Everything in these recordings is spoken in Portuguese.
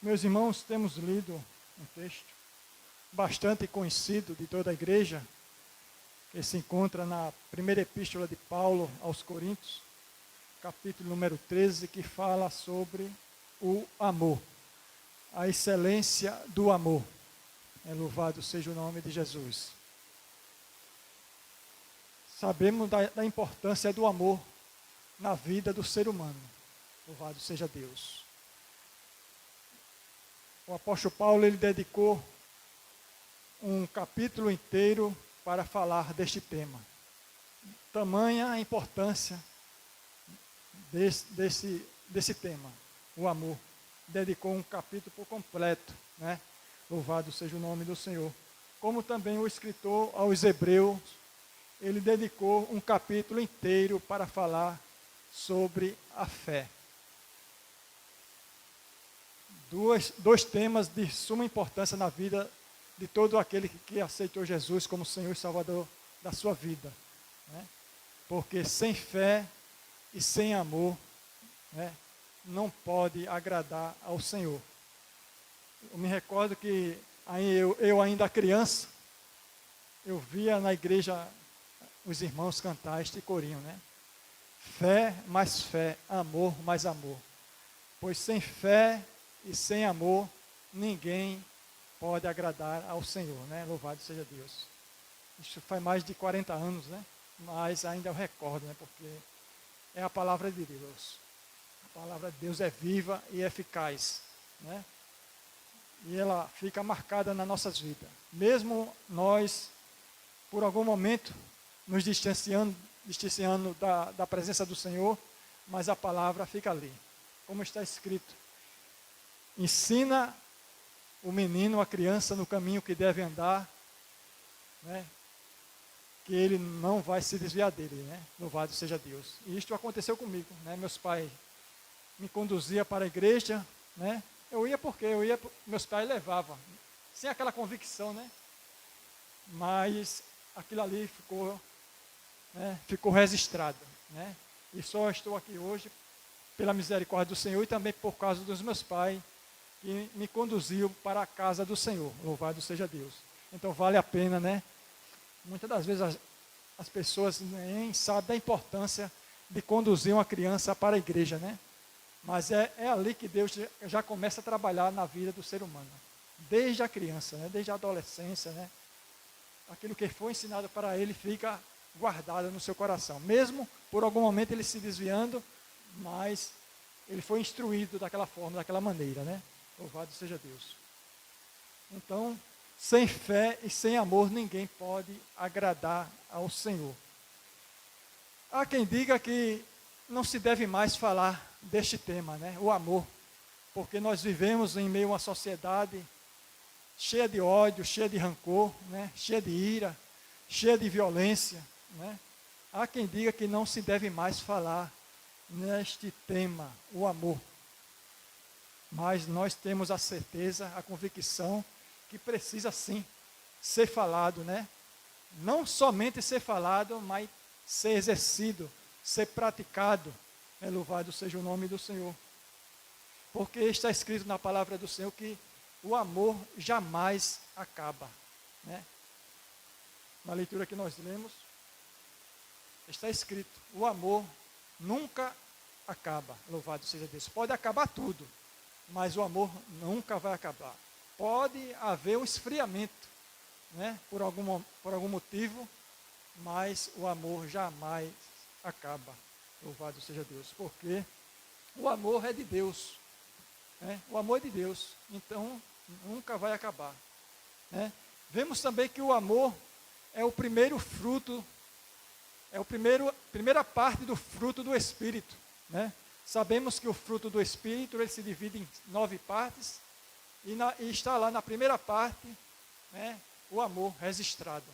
Meus irmãos, temos lido um texto bastante conhecido de toda a igreja, que se encontra na primeira epístola de Paulo aos Coríntios, capítulo número 13, que fala sobre o amor, a excelência do amor. Louvado seja o nome de Jesus. Sabemos da importância do amor na vida do ser humano. Louvado seja Deus. O apóstolo Paulo, ele dedicou um capítulo inteiro para falar deste tema. Tamanha a importância desse tema, o amor. Dedicou um capítulo por completo, né? Louvado seja o nome do Senhor. Como também o escritor aos Hebreus, ele dedicou um capítulo inteiro para falar sobre a fé. Dois temas de suma importância na vida de todo aquele que aceitou Jesus como Senhor e Salvador da sua vida, né? Porque sem fé e sem amor, né, não pode agradar ao Senhor. Eu me recordo que eu ainda criança, eu via na igreja os irmãos cantar este corinho, né? Fé, amor mais amor. Pois sem fé e sem amor, ninguém pode agradar ao Senhor, né? Louvado seja Deus. Isso faz mais de 40 anos, né? Mas ainda eu recordo, né? Porque é a palavra de Deus. A palavra de Deus é viva e eficaz, né? E ela fica marcada nas nossas vidas. Mesmo nós, por algum momento, nos distanciando da presença do Senhor, mas a palavra fica ali. Como está escrito: ensina o menino, a criança, no caminho que deve andar, né, que ele não vai se desviar dele, né? Louvado seja Deus. E isto aconteceu comigo, né? Meus pais me conduziam para a igreja, né? Meus pais levavam, sem aquela convicção, né? Mas aquilo ali ficou, né, ficou registrado, né? E só estou aqui hoje pela misericórdia do Senhor e também por causa dos meus pais, que me conduziu para a casa do Senhor. Louvado seja Deus. Então vale a pena, né? Muitas das vezes as pessoas nem sabem da importância de conduzir uma criança para a igreja, né? Mas é ali que Deus já começa a trabalhar na vida do ser humano. Desde a criança, né? Desde a adolescência, né? Aquilo que foi ensinado para ele fica guardado no seu coração. Mesmo por algum momento ele se desviando, mas ele foi instruído daquela forma, daquela maneira, né? Louvado seja Deus. Então, sem fé e sem amor, ninguém pode agradar ao Senhor. Há quem diga que não se deve mais falar deste tema, né? O amor. Porque nós vivemos em meio a uma sociedade cheia de ódio, cheia de rancor, né? Cheia de ira, cheia de violência, né? Há quem diga que não se deve mais falar neste tema, o amor. Mas nós temos a certeza, a convicção que precisa sim ser falado, né? Não somente ser falado, mas ser exercido, ser praticado. Louvado seja o nome do Senhor. Porque está escrito na palavra do Senhor que o amor jamais acaba, né? Na leitura que nós lemos, está escrito: o amor nunca acaba. Louvado seja Deus. Pode acabar tudo, mas o amor nunca vai acabar. Pode haver um esfriamento, né, por algum motivo, mas o amor jamais acaba. Louvado seja Deus. Porque o amor é de Deus, né? O amor é de Deus, então nunca vai acabar, né? Vemos também que o amor é o primeiro fruto, é a primeira parte do fruto do Espírito, né? Sabemos que o fruto do Espírito ele se divide em 9 partes e está lá na primeira parte, né, o amor registrado,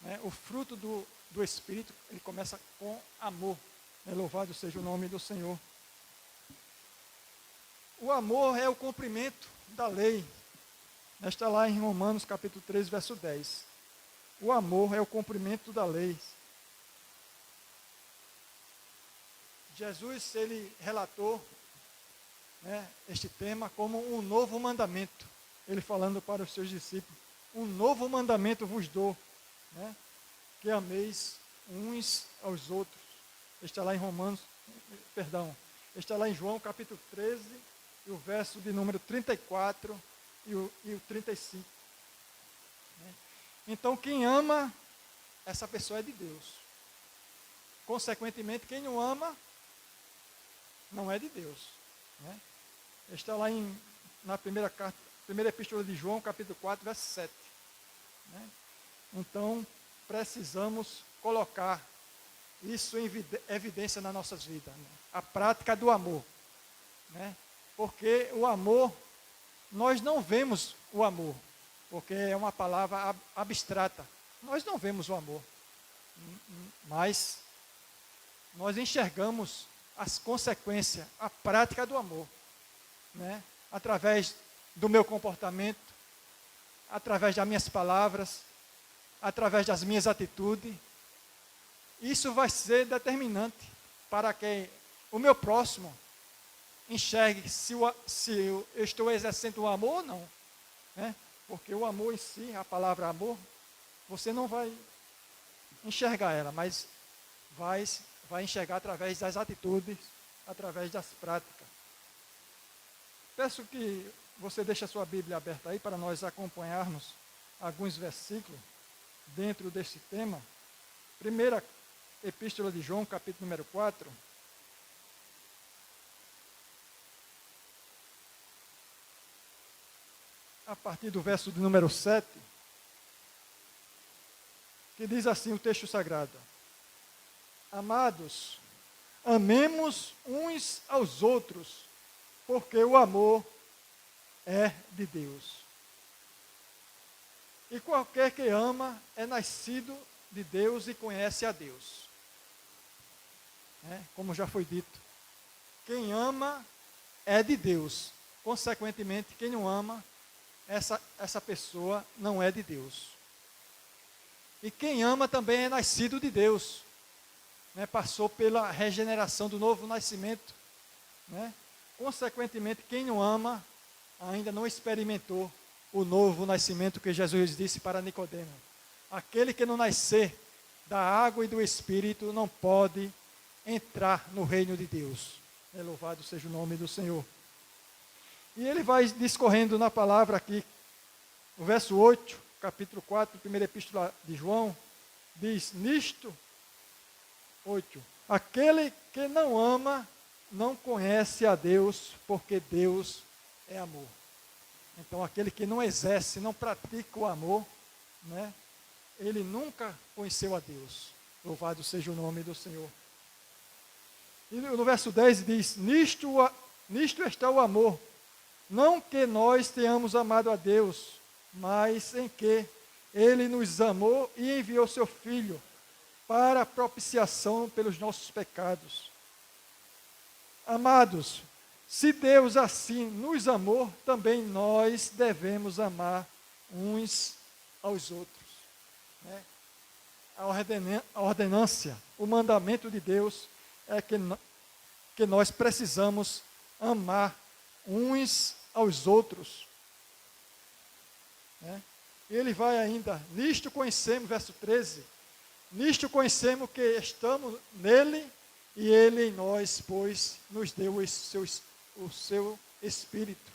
né? O fruto do Espírito ele começa com amor, né? Louvado seja o nome do Senhor. O amor é o cumprimento da lei. Está lá em Romanos capítulo 13, verso 10. O amor é o cumprimento da lei. Jesus, ele relatou né, este tema como um novo mandamento. Ele falando para os seus discípulos: um novo mandamento vos dou, né, que ameis uns aos outros. Está lá em está lá em João capítulo 13, e o verso de número 34 e o 35. Né? Então, quem ama, essa pessoa é de Deus. Consequentemente, quem não ama, não é de Deus. Né? Está lá na primeira epístola de João, capítulo 4, verso 7. Né? Então, precisamos colocar isso em evidência nas nossas vidas. Né? A prática do amor. Né? Porque o amor, nós não vemos o amor, porque é uma palavra abstrata. Nós não vemos o amor, mas nós enxergamos as consequências, a prática do amor, né? Através do meu comportamento, através das minhas palavras, através das minhas atitudes. Isso vai ser determinante para que o meu próximo enxergue se eu estou exercendo o amor ou não. Né? Porque o amor em si, a palavra amor, você não vai enxergar ela, mas vai enxergar através das atitudes, através das práticas. Peço que você deixe a sua Bíblia aberta aí para nós acompanharmos alguns versículos dentro deste tema. Primeira Epístola de João, capítulo número 4. A partir do verso de número 7, que diz assim o texto sagrado: Amados, amemos uns aos outros, porque o amor é de Deus. E qualquer que ama é nascido de Deus e conhece a Deus. Como já foi dito, quem ama é de Deus. Consequentemente, quem não ama, essa pessoa não é de Deus. E quem ama também é nascido de Deus. Né? Passou pela regeneração do novo nascimento. Né? Consequentemente, quem não ama, ainda não experimentou o novo nascimento que Jesus disse para Nicodemo. Aquele que não nascer da água e do Espírito não pode entrar no reino de Deus. Louvado seja o nome do Senhor. E ele vai discorrendo na palavra aqui, o verso 8, capítulo 4, primeira epístola de João, diz: nisto, 8, aquele que não ama, não conhece a Deus, porque Deus é amor. Então, aquele que não exerce, não pratica o amor, né, ele nunca conheceu a Deus. Louvado seja o nome do Senhor. E no verso 10 diz: nisto está o amor, não que nós tenhamos amado a Deus, mas em que Ele nos amou e enviou seu Filho para a propiciação pelos nossos pecados. Amados, se Deus assim nos amou, também nós devemos amar uns aos outros. Né? A ordenância, o mandamento de Deus é que nós precisamos amar uns aos outros. Né? Ele vai ainda: nisto conhecemos, verso 13, nisto conhecemos que estamos nele e ele em nós, pois nos deu o seu Espírito.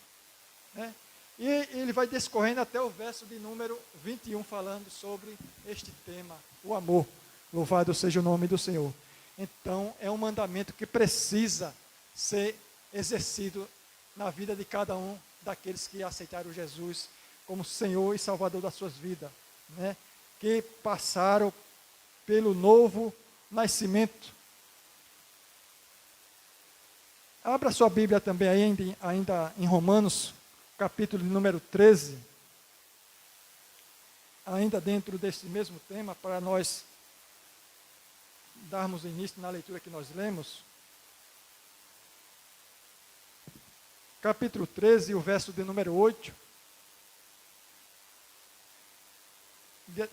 Né? E ele vai discorrendo até o verso de número 21, falando sobre este tema, o amor. Louvado seja o nome do Senhor. Então, é um mandamento que precisa ser exercido na vida de cada um daqueles que aceitaram Jesus como Senhor e Salvador das suas vidas, né? Que passaram pelo novo nascimento. Abra sua Bíblia também ainda em Romanos, capítulo número 13, ainda dentro desse mesmo tema, para nós darmos início na leitura que nós lemos. Capítulo 13, o verso de número 8.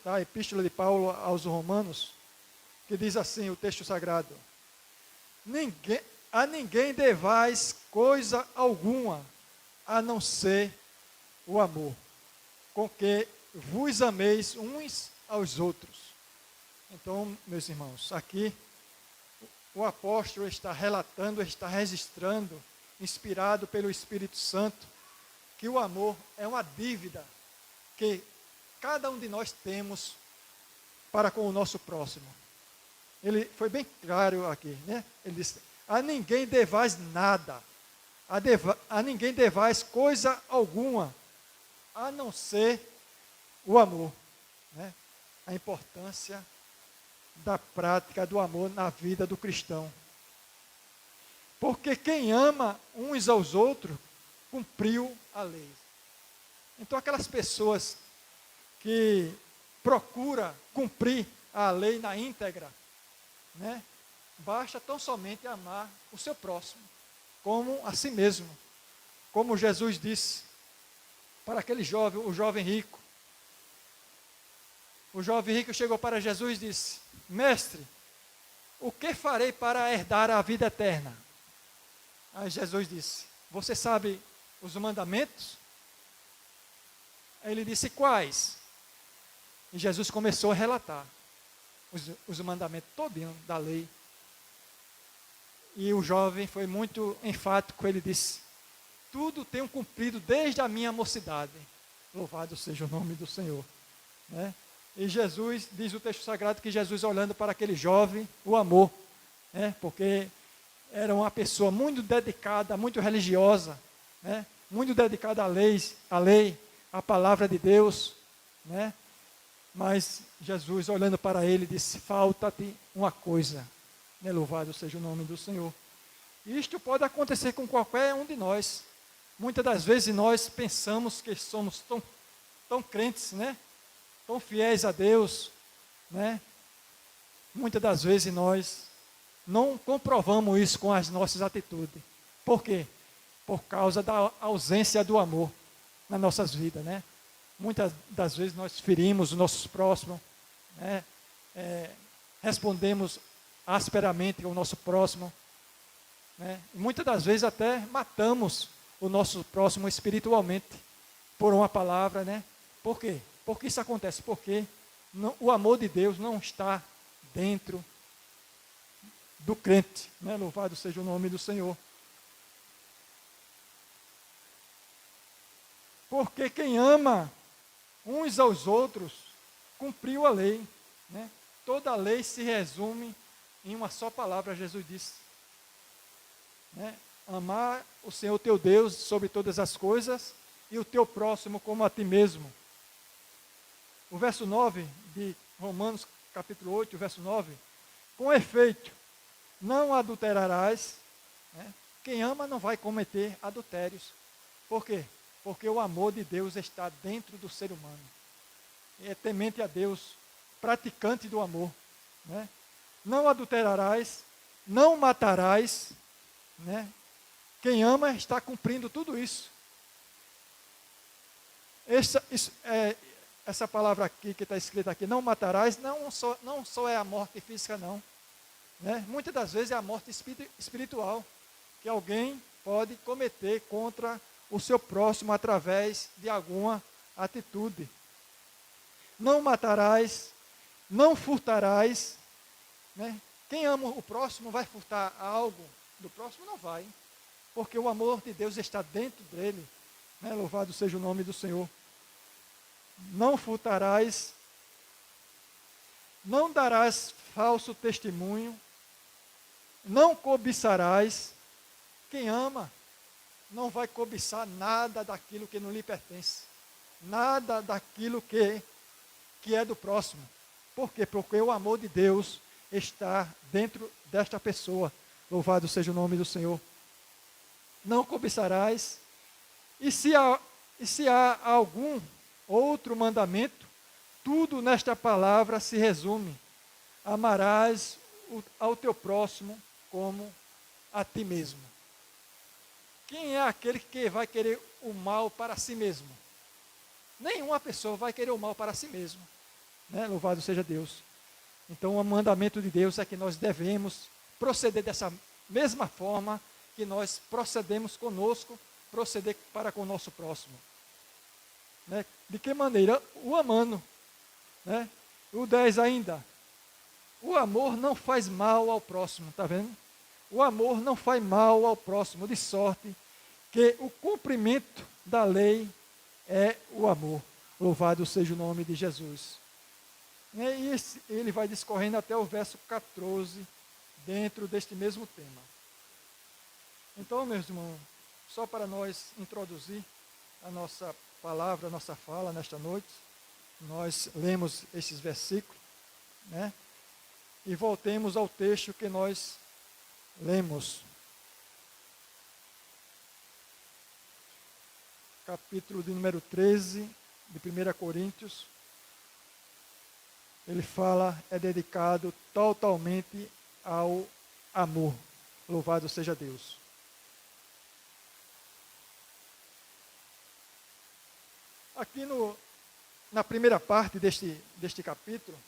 Da Epístola de Paulo aos Romanos, que diz assim o texto sagrado: a ninguém devais coisa alguma, a não ser o amor, com que vos ameis uns aos outros. Então, meus irmãos, aqui o apóstolo está relatando, está registrando, inspirado pelo Espírito Santo, que o amor é uma dívida que cada um de nós temos para com o nosso próximo. Ele foi bem claro aqui, né? Ele disse: a ninguém devais nada, a ninguém devais coisa alguma, a não ser o amor, né? A importância da prática do amor na vida do cristão. Porque quem ama uns aos outros, cumpriu a lei. Então, aquelas pessoas que procuram cumprir a lei na íntegra, né? Basta tão somente amar o seu próximo, como a si mesmo. Como Jesus disse para aquele jovem, o jovem rico. O jovem rico chegou para Jesus e disse: mestre, o que farei para herdar a vida eterna? Aí Jesus disse: você sabe os mandamentos? Aí ele disse: quais? E Jesus começou a relatar os mandamentos todinho da lei. E o jovem foi muito enfático, ele disse: tudo tenho cumprido desde a minha mocidade. Louvado seja o nome do Senhor, né? E Jesus, diz o texto sagrado, que Jesus, olhando para aquele jovem, o amou, né? Porque era uma pessoa muito dedicada, muito religiosa, né? Muito dedicada à lei, à palavra de Deus, né? Mas Jesus, olhando para ele, disse: falta-te uma coisa, né? Louvado seja o nome do Senhor. Isto pode acontecer com qualquer um de nós. Muitas das vezes nós pensamos que somos tão crentes, né? Tão fiéis a Deus, né? Muitas das vezes nós não comprovamos isso com as nossas atitudes. Por quê? Por causa da ausência do amor nas nossas vidas, né? Muitas das vezes nós ferimos os nossos próximos, né? Respondemos asperamente ao nosso próximo, né? E muitas das vezes até matamos o nosso próximo espiritualmente por uma palavra, né? Por quê? Porque isso acontece? Porque o amor de Deus não está dentro do crente, né? Louvado seja o nome do Senhor. Porque quem ama uns aos outros, cumpriu a lei, né? Toda a lei se resume em uma só palavra, Jesus disse, né? Amar o Senhor teu Deus sobre todas as coisas e o teu próximo como a ti mesmo. O verso 9 de Romanos, capítulo 8, verso 9: com efeito, não adulterarás, né? Quem ama não vai cometer adultérios. Por quê? Porque o amor de Deus está dentro do ser humano. É temente a Deus, praticante do amor, né? Não adulterarás, não matarás, né? Quem ama está cumprindo tudo isso. Essa palavra aqui que está escrita aqui, não matarás, não só é a morte física, não, né? Muitas das vezes é a morte espiritual, que alguém pode cometer contra o seu próximo através de alguma atitude. Não matarás, não furtarás, né? Quem ama o próximo vai furtar algo do próximo? Não vai, porque o amor de Deus está dentro dele, né? Louvado seja o nome do Senhor. Não furtarás, não darás falso testemunho, não cobiçarás. Quem ama não vai cobiçar nada daquilo que não lhe pertence, nada daquilo que é do próximo. Por quê? Porque o amor de Deus está dentro desta pessoa. Louvado seja o nome do Senhor. Não cobiçarás. E se há algum outro mandamento, tudo nesta palavra se resume: amarás ao teu próximo como a ti mesmo. Quem é aquele que vai querer o mal para si mesmo? Nenhuma pessoa vai querer o mal para si mesmo, né? Louvado seja Deus. Então o mandamento de Deus é que nós devemos proceder mesma forma que nós procedemos conosco, proceder para com o nosso próximo. Né? De que maneira? O amando. Né? O 10 ainda. O amor não faz mal ao próximo, está vendo? O amor não faz mal ao próximo, de sorte que o cumprimento da lei é o amor. Louvado seja o nome de Jesus. E ele vai discorrendo até o verso 14, dentro deste mesmo tema. Então, meus irmãos, só para nós introduzir a nossa palavra, a nossa fala nesta noite, nós lemos esses versículos, né? E voltemos ao texto que nós lemos. Capítulo de número 13, de 1 Coríntios. Ele fala, é dedicado totalmente ao amor. Louvado seja Deus. Aqui na primeira parte deste capítulo,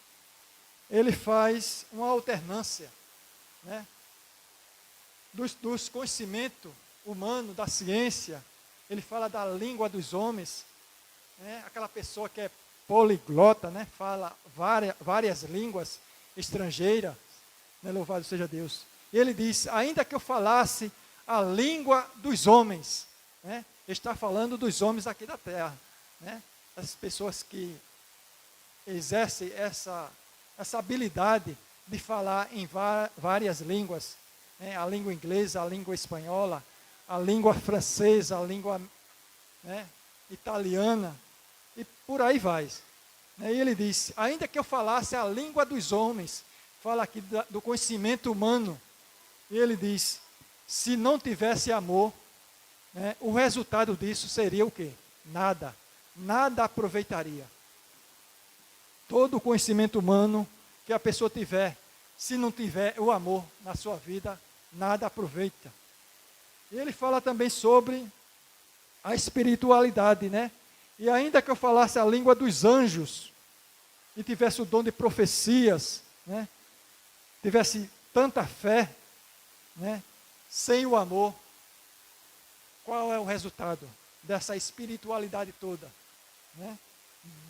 ele faz uma alternância, né, dos conhecimentos humanos, da ciência. Ele fala da língua dos homens, né, aquela pessoa que é poliglota, né, fala várias línguas estrangeiras, né, louvado seja Deus. E ele diz, ainda que eu falasse a língua dos homens, né, está falando dos homens aqui da terra, né, as pessoas que exercem essa habilidade de falar em várias línguas, né, a língua inglesa, a língua espanhola, a língua francesa, a língua, né, italiana, e por aí vai. E ele disse, ainda que eu falasse a língua dos homens, fala aqui do conhecimento humano, e ele diz, se não tivesse amor, né, o resultado disso seria o quê? Nada aproveitaria. Todo o conhecimento humano que a pessoa tiver, se não tiver o amor na sua vida, nada aproveita. E ele fala também sobre a espiritualidade, né? E ainda que eu falasse a língua dos anjos, e tivesse o dom de profecias, né? Tivesse tanta fé, né? Sem o amor, qual é o resultado dessa espiritualidade toda, né?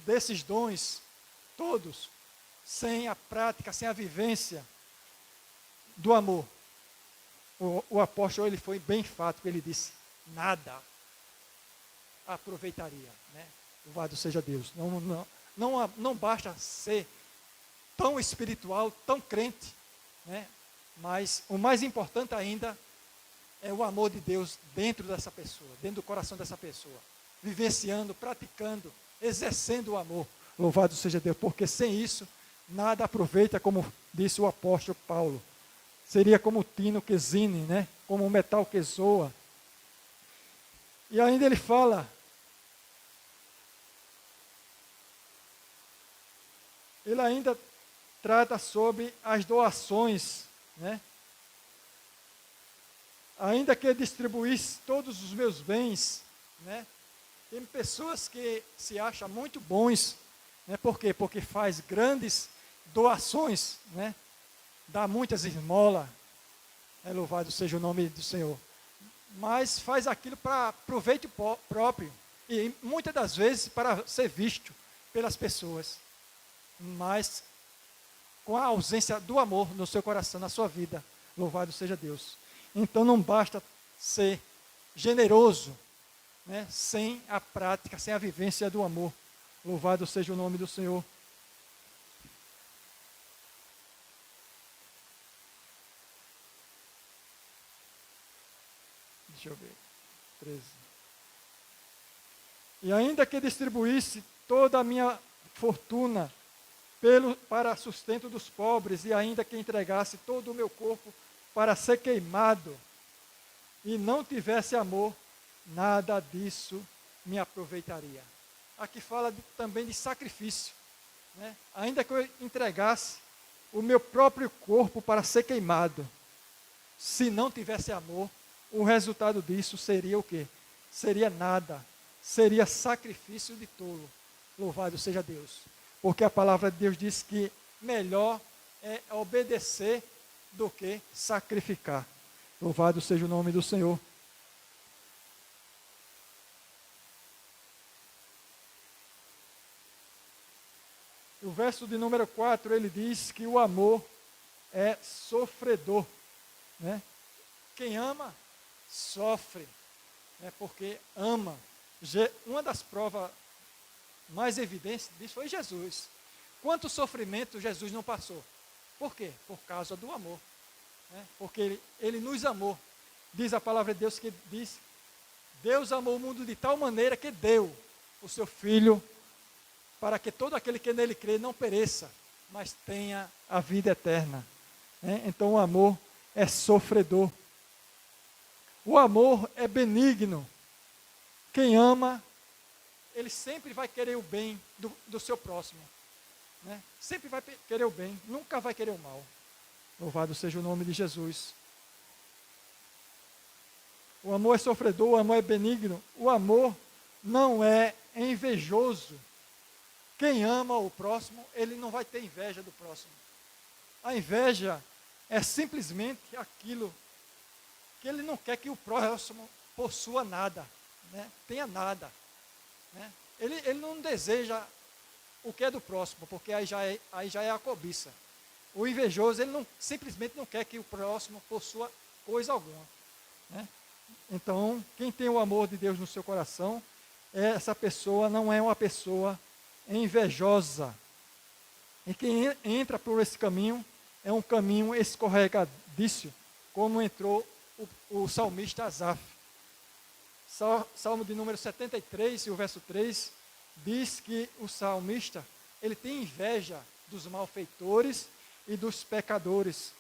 Desses dons todos, sem a prática, sem a vivência do amor? O apóstolo, ele foi bem enfático, ele disse, nada aproveitaria, né? Louvado seja Deus. Não basta ser tão espiritual, tão crente, né? Mas o mais importante ainda é o amor de Deus dentro dessa pessoa, dentro do coração dessa pessoa, vivenciando, praticando, exercendo o amor. Louvado seja Deus, porque sem isso, nada aproveita, como disse o apóstolo Paulo. Seria como o tino que zine, né? Como o metal que zoa. E ainda ele fala, ele ainda trata sobre as doações, né? Ainda que distribuísse todos os meus bens, né? Tem pessoas que se acham muito bons, né? Por quê? Porque faz grandes doações, né? Dá muitas esmolas, louvado seja o nome do Senhor. Mas faz aquilo para proveito próprio, e muitas das vezes para ser visto pelas pessoas, mas com a ausência do amor no seu coração, na sua vida. Louvado seja Deus. Então não basta ser generoso, né, sem a prática, sem a vivência do amor. Louvado seja o nome do Senhor. Deixa eu ver. 13. E ainda que distribuísse toda a minha fortuna para sustento dos pobres, e ainda que entregasse todo o meu corpo para ser queimado, e não tivesse amor, nada disso me aproveitaria. Aqui fala também de sacrifício, né? Ainda que eu entregasse o meu próprio corpo para ser queimado, se não tivesse amor, o resultado disso seria o quê? Seria nada, seria sacrifício de tolo. Louvado seja Deus. Porque a palavra de Deus diz que melhor é obedecer do que sacrificar. Louvado seja o nome do Senhor. O verso de número 4, ele diz que o amor é sofredor, né? Quem ama, sofre, né? Porque ama. Uma das provas mais evidentes disso foi Jesus. Quanto sofrimento Jesus não passou? Por quê? Por causa do amor, né? Porque ele nos amou. Diz a palavra de Deus que diz: Deus amou o mundo de tal maneira que deu o seu Filho, para que todo aquele que nele crê não pereça, mas tenha a vida eterna, né? Então o amor é sofredor. O amor é benigno. Quem ama, ele sempre vai querer o bem do seu próximo, né? Sempre vai querer o bem, nunca vai querer o mal. Louvado seja o nome de Jesus. O amor é sofredor, o amor é benigno. O amor não é invejoso. Quem ama o próximo, ele não vai ter inveja do próximo. A inveja é simplesmente aquilo que ele não quer que o próximo possua nada, né? Tenha nada, né? Ele não deseja o que é do próximo, porque aí já é a cobiça. O invejoso, ele simplesmente não quer que o próximo possua coisa alguma, né? Então, quem tem o amor de Deus no seu coração, essa pessoa não é uma pessoa invejosa. E quem entra por esse caminho é um caminho escorregadício, como entrou o salmista Asaf. Salmo de número 73, e o verso 3, diz que o salmista, ele tem inveja dos malfeitores e dos pecadores,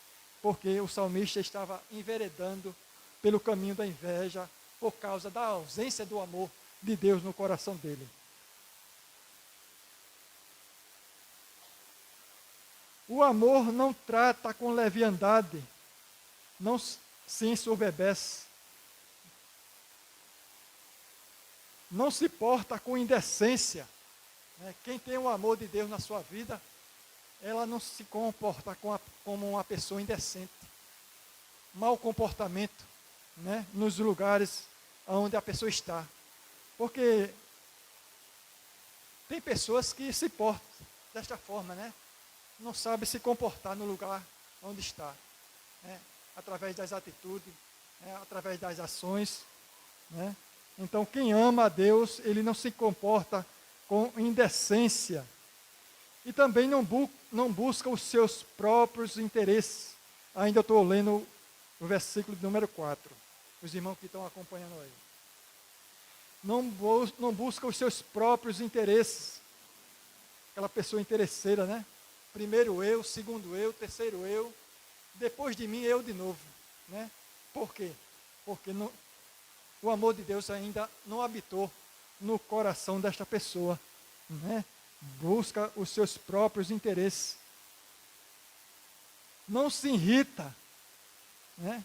porque o salmista estava enveredando pelo caminho da inveja, por causa da ausência do amor de Deus no coração dele. O amor não trata com leviandade, não se ensoberbece, não se porta com indecência, né? Quem tem o amor de Deus na sua vida, ela não se comporta como uma pessoa indecente. Mau comportamento, né? Nos lugares onde a pessoa está. Porque tem pessoas que se portam desta forma, né? Não sabe se comportar no lugar onde está, né? Através das atitudes, né? Através das ações, né? Então, quem ama a Deus, ele não se comporta com indecência e também não busca os seus próprios interesses. Ainda estou lendo o versículo de número 4, os irmãos que estão acompanhando aí. Não busca os seus próprios interesses, aquela pessoa interesseira, né? Primeiro eu, segundo eu, terceiro eu, depois de mim eu de novo, né? Por quê? Porque o amor de Deus ainda não habitou no coração desta pessoa, né? Busca os seus próprios interesses. Não se irrita, né?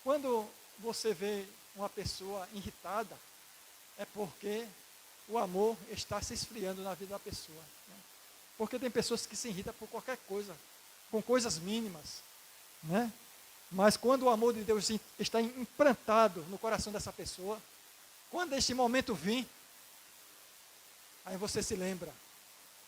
Quando você vê uma pessoa irritada, é porque o amor está se esfriando na vida da pessoa, né? Porque tem pessoas que se irritam por qualquer coisa, com coisas mínimas, né? Mas quando o amor de Deus está implantado no coração dessa pessoa, quando este momento vir, aí você se lembra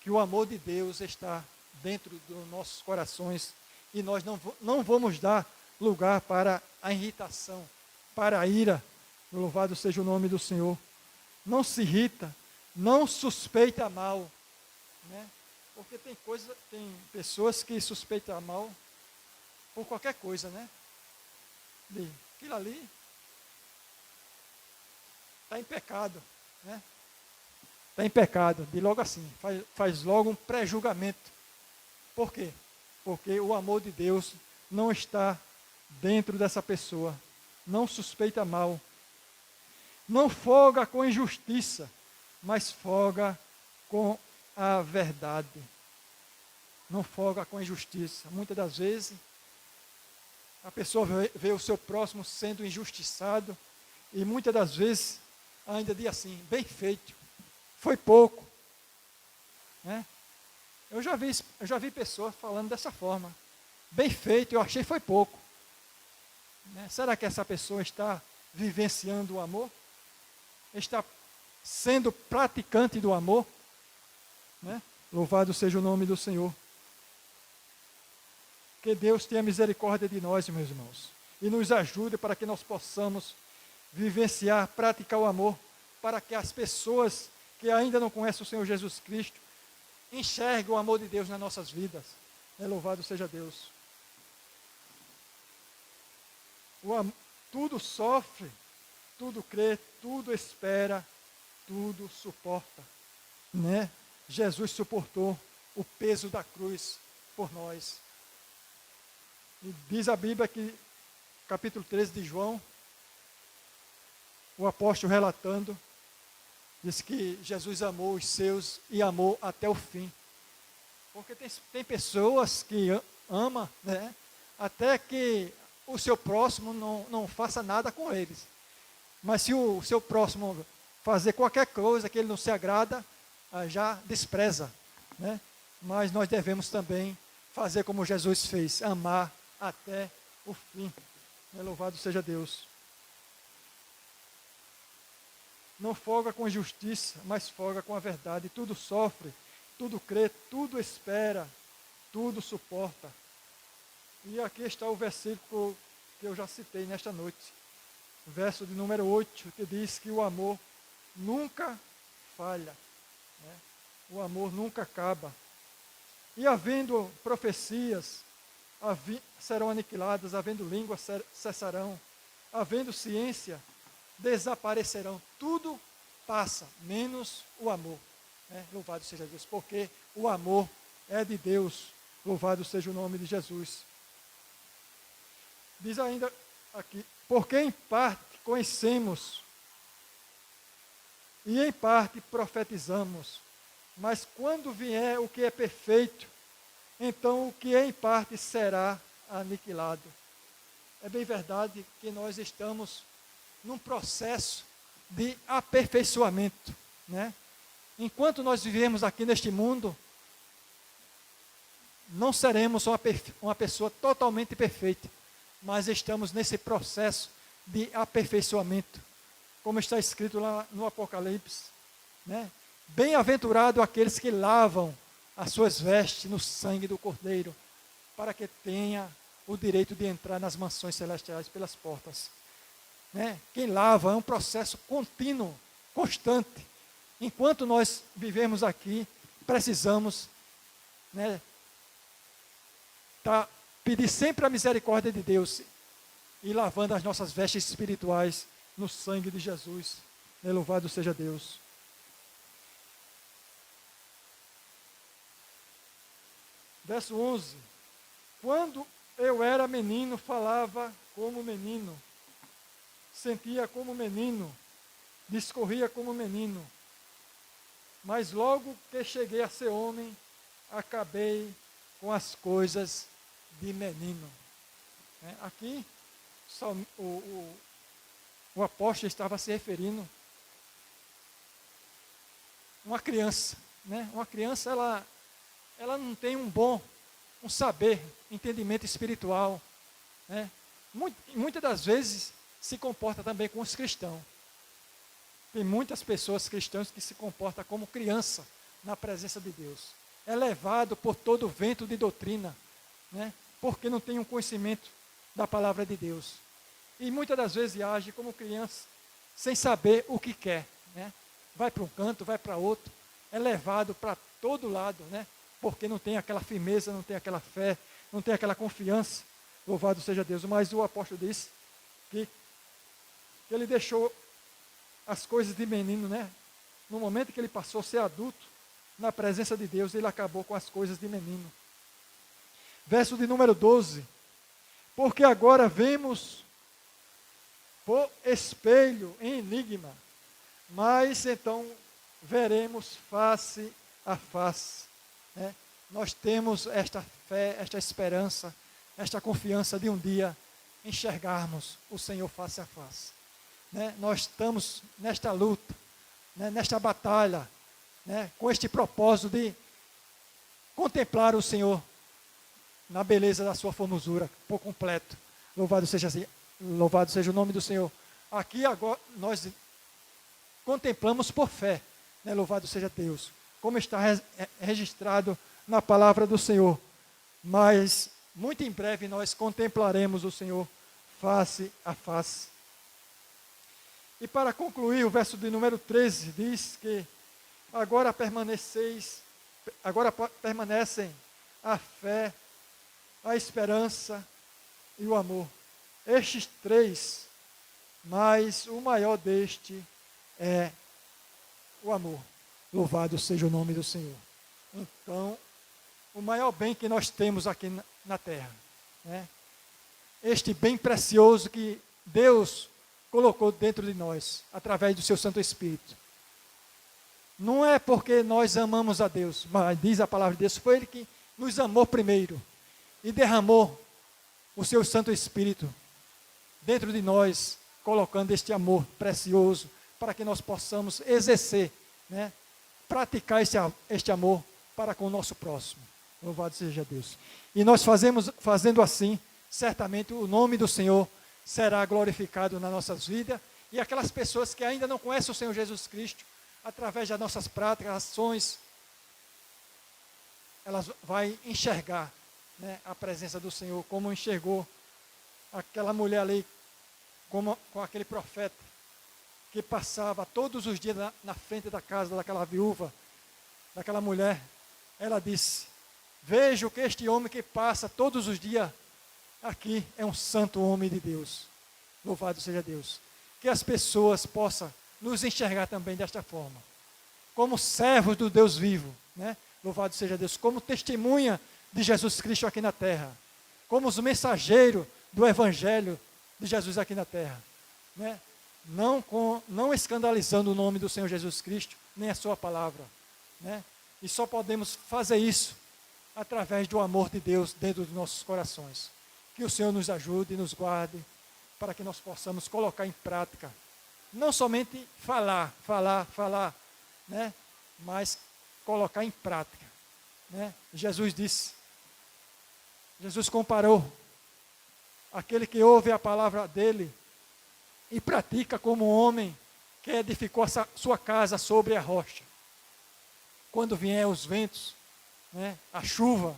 que o amor de Deus está dentro dos nossos corações e nós não vamos dar lugar para a irritação, para a ira. Louvado seja o nome do Senhor. Não se irrita, não suspeita mal, né? Porque tem pessoas que suspeitam mal por qualquer coisa, né? Aquilo ali está em pecado, né? Está em pecado, de logo assim, faz logo um pré-julgamento. Por quê? Porque o amor de Deus não está dentro dessa pessoa, não suspeita mal, não folga com injustiça, mas folga com a verdade. Não folga com a injustiça. Muitas das vezes, a pessoa vê o seu próximo sendo injustiçado e muitas das vezes ainda diz assim, bem feito, foi pouco, né? Eu já vi pessoas falando dessa forma, bem feito, eu achei foi pouco. né? Será que essa pessoa está vivenciando o amor? Está sendo praticante do amor? Né? Louvado seja o nome do Senhor. Que Deus tenha misericórdia de nós, meus irmãos, e nos ajude para que nós possamos vivenciar, praticar o amor, para que as pessoas que ainda não conhecem o Senhor Jesus Cristo enxerguem o amor de Deus nas nossas vidas. Louvado seja Deus. Tudo sofre, tudo crê, tudo espera, tudo suporta. Né? Jesus suportou o peso da cruz por nós. E diz a Bíblia que, capítulo 13 de João, o apóstolo relatando, diz que Jesus amou os seus e amou até o fim. Porque tem pessoas que amam, né, até que o seu próximo não faça nada com eles. Mas se o seu próximo fazer qualquer coisa que ele não se agrada, já despreza. Né? Mas nós devemos também fazer como Jesus fez, amar até o fim. Louvado seja Deus. Não folga com justiça, mas folga com a verdade. Tudo sofre, tudo crê, tudo espera, tudo suporta. E aqui está o versículo que eu já citei nesta noite. Verso de número 8, que diz que o amor nunca falha. Né? O amor nunca acaba. E havendo profecias, serão aniquiladas, havendo línguas, cessarão, havendo ciência, desaparecerão. Tudo passa, menos o amor. Né? Louvado seja Deus, porque o amor é de Deus. Louvado seja o nome de Jesus. Diz ainda aqui, porque em parte conhecemos e em parte profetizamos, mas quando vier o que é perfeito, então o que é em parte será aniquilado. É bem verdade que nós estamos num processo de aperfeiçoamento, né? Enquanto nós vivemos aqui neste mundo, não seremos uma pessoa totalmente perfeita, mas estamos nesse processo de aperfeiçoamento, como está escrito lá no Apocalipse, né? Bem-aventurado aqueles que lavam as suas vestes no sangue do Cordeiro, para que tenha o direito de entrar nas mansões celestiais pelas portas. Né? Quem lava é um processo contínuo, constante. Enquanto nós vivemos aqui, precisamos, né, pedir sempre a misericórdia de Deus e lavando as nossas vestes espirituais no sangue de Jesus. Louvado seja Deus. Verso 11. Quando eu era menino, falava como menino, sentia como menino, discorria como menino. Mas logo que cheguei a ser homem, acabei com as coisas de menino. Aqui, o apóstolo estava se referindo a uma criança. Né? Uma criança, ela não tem um saber, entendimento espiritual. Né? Muitas das vezes se comporta também com os cristãos. Tem muitas pessoas cristãs que se comportam como criança na presença de Deus. É levado por todo o vento de doutrina, né? Porque não tem um conhecimento da palavra de Deus. E muitas das vezes age como criança, sem saber o que quer. Né? Vai para um canto, vai para outro, é levado para todo lado, né? Porque não tem aquela firmeza, não tem aquela fé, não tem aquela confiança. Louvado seja Deus. Mas o apóstolo disse que ele deixou as coisas de menino, né? No momento que ele passou a ser adulto, na presença de Deus, ele acabou com as coisas de menino. Verso de número 12. Porque agora vemos por espelho, em enigma, mas então veremos face a face. Né? Nós temos esta fé, esta esperança, esta confiança de um dia enxergarmos o Senhor face a face. Né? Nós estamos nesta luta, né? Nesta batalha, né? Com este propósito de contemplar o Senhor na beleza da sua formosura por completo. Louvado seja assim. Louvado seja o nome do Senhor. Aqui agora nós contemplamos por fé, né? Louvado seja Deus, como está registrado na palavra do Senhor. Mas muito em breve nós contemplaremos o Senhor face a face. E para concluir, o verso de número 13 diz que agora permanecem a fé, a esperança e o amor. Estes três, mas o maior deste é o amor. Louvado seja o nome do Senhor. Então, o maior bem que nós temos aqui na terra, né? Este bem precioso que Deus colocou dentro de nós, através do seu Santo Espírito. Não é porque nós amamos a Deus, mas diz a palavra de Deus, foi Ele que nos amou primeiro e derramou o seu Santo Espírito dentro de nós, colocando este amor precioso para que nós possamos exercer, né, praticar este amor para com o nosso próximo. Louvado seja Deus. E nós fazendo assim, certamente o nome do Senhor será glorificado nas nossas vidas, e aquelas pessoas que ainda não conhecem o Senhor Jesus Cristo, através das nossas práticas, ações, elas vão enxergar, né, a presença do Senhor, como enxergou aquela mulher ali, com aquele profeta, que passava todos os dias na frente da casa daquela viúva, daquela mulher. Ela disse: vejo que este homem que passa todos os dias aqui é um santo homem de Deus. Louvado seja Deus. Que as pessoas possam nos enxergar também desta forma, como servos do Deus vivo, né? Louvado seja Deus, como testemunha de Jesus Cristo aqui na terra, como os mensageiros do Evangelho de Jesus aqui na terra, né? Não escandalizando o nome do Senhor Jesus Cristo, nem a sua palavra, né? E só podemos fazer isso através do amor de Deus dentro dos nossos corações. Que o Senhor nos ajude e nos guarde, para que nós possamos colocar em prática, não somente falar, né? Mas colocar em prática, né? Jesus comparou aquele que ouve a palavra dele e pratica como um homem que edificou a sua casa sobre a rocha. Quando vier os ventos, né, a chuva,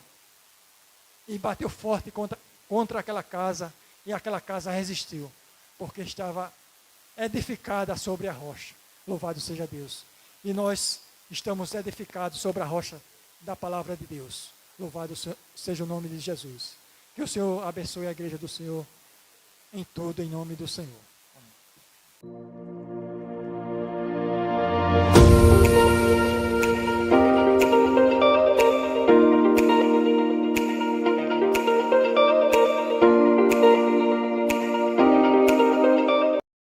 e bateu forte contra aquela casa, e aquela casa resistiu, porque estava edificada sobre a rocha. Louvado seja Deus. E nós estamos edificados sobre a rocha da palavra de Deus. Louvado seja o nome de Jesus. Que o Senhor abençoe a igreja do Senhor em tudo, em nome do Senhor. Amém.